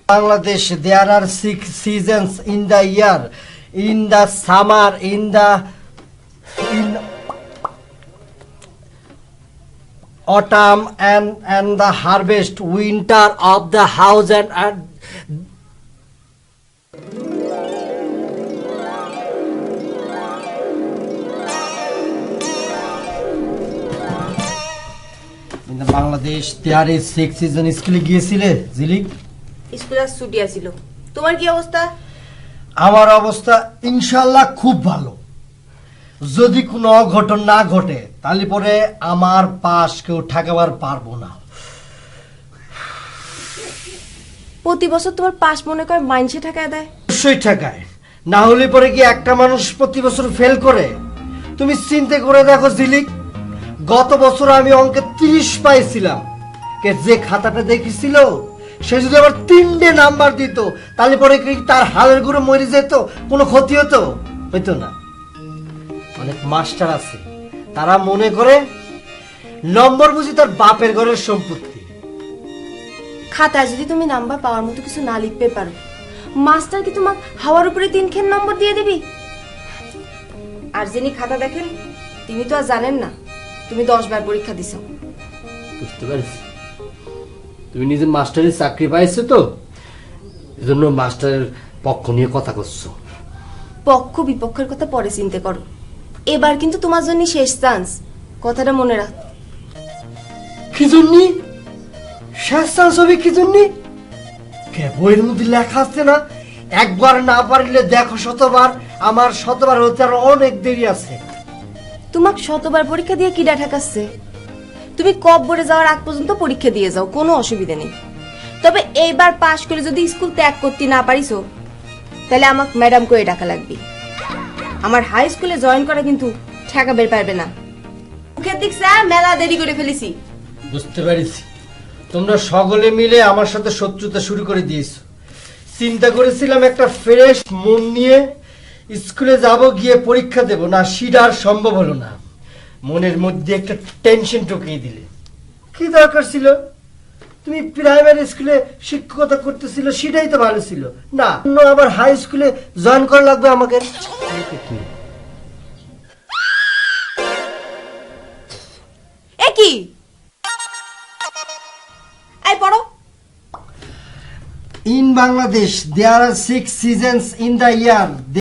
Bangladesh, there are 6 seasons in the year. In the summer, in autumn and the harvest, winter of the house and in the Bangladesh there is 6 season. স্কুলে গিয়েছিলে জিলিক? স্কুলে ছুটি আছিল। তোমার কি অবস্থা? আমার অবস্থা ইনশাআল্লাহ খুব ভালো। যদি কোনো অঘটন না ঘটে তাহলে পরে আমার পাশ কেউ ঠেকাবার পারবো না। প্রতি বছর তোমার পাশ মনে করে মাইনসে ঠেকায় দেয়? অবশ্যই ঠেকায়, না হলে পরে কি একটা মানুষ প্রতি বছর ফেল করে? তুমি চিন্তা করে দেখো জিলিক, গত বছর আমি অঙ্কে 30 পাইছিলাম, যে খাতাটা দেখেছিল সে যদি আবার 3টে নাম্বার দিত তাহলে পরে কি তার হালের ঘুরে মরে যেত? কোনো ক্ষতি হতো? হইতো না। অনেক মাস্টার আছে তারা মনে করে নম্বর বুঝি তার বাপের ঘরের সম্পত্তি। খাতায় যদি তুমি নাম্বার পাওয়ার মতো কিছু না লিখতে পারো, মাস্টার কি তোমাকে হাওয়ার উপরে 3 নম্বর দিয়ে দিবি? আর যিনি খাতা দেখেন তিনি তো আর জানেন না তুমি 10 বার পরীক্ষা দিছো। বুঝতে পারছি, তুমি নিজের মাস্টারের চাকরি পাইছো তো এজন্য মাস্টারের পক্ষ নিয়ে কথা করছো। পক্ষ বিপক্ষের কথা পরে চিন্তা করো, এবার কিন্তু তোমার জন্য শেষ চান্স, কথাটা মনে রাখ। কি জন্য শেষ চান্স হবে? কি জন্য? বইয়ের মধ্যে লেখা আছে না, একবার না পারলে দেখো শতবার। আমার শতবার হতে আর অনেক দেরি আছে। তোমাকে শতবার পরীক্ষা দিয়ে কিডা ঠেকাচ্ছে? তুমি কব্বরে যাওয়ার আগ পর্যন্ত পরীক্ষা দিয়ে যাও, কোনো অসুবিধা নেই। তবে এইবার পাশ করে যদি স্কুল ত্যাগ করতে না পারিছো তাহলে আমাকে ম্যাডাম করে ডাকা লাগবে। আমার হাই স্কুলে জয়েন করা কিন্তু ঠেকাবে পারবে না। মুখের দিক মেলা দেরি করে ফেলেছি। বুঝতে পারছি, তোমরা সকলে মিলে আমার সাথে শত্রুতা শুরু করে দিয়েছো। চিন্তা করেছিলাম একটা ফ্রেশ মন নিয়ে স্কুলে যাব, গিয়ে পরীক্ষা দেব, না সেটা আর সম্ভব হলো না। মনের মধ্যে একটা টেনশন ঢুকিয়ে দিলে। কি দরকার ছিল? তুমি প্রাইমারি স্কুলে শিক্ষকতা করতেছিল, সেটাই তো ভালো ছিল না? আবার হাই স্কুলে জয়েন করা লাগবে আমাকে? কি এই পড়ো। In Bangladesh, there are 6 seasons in the year.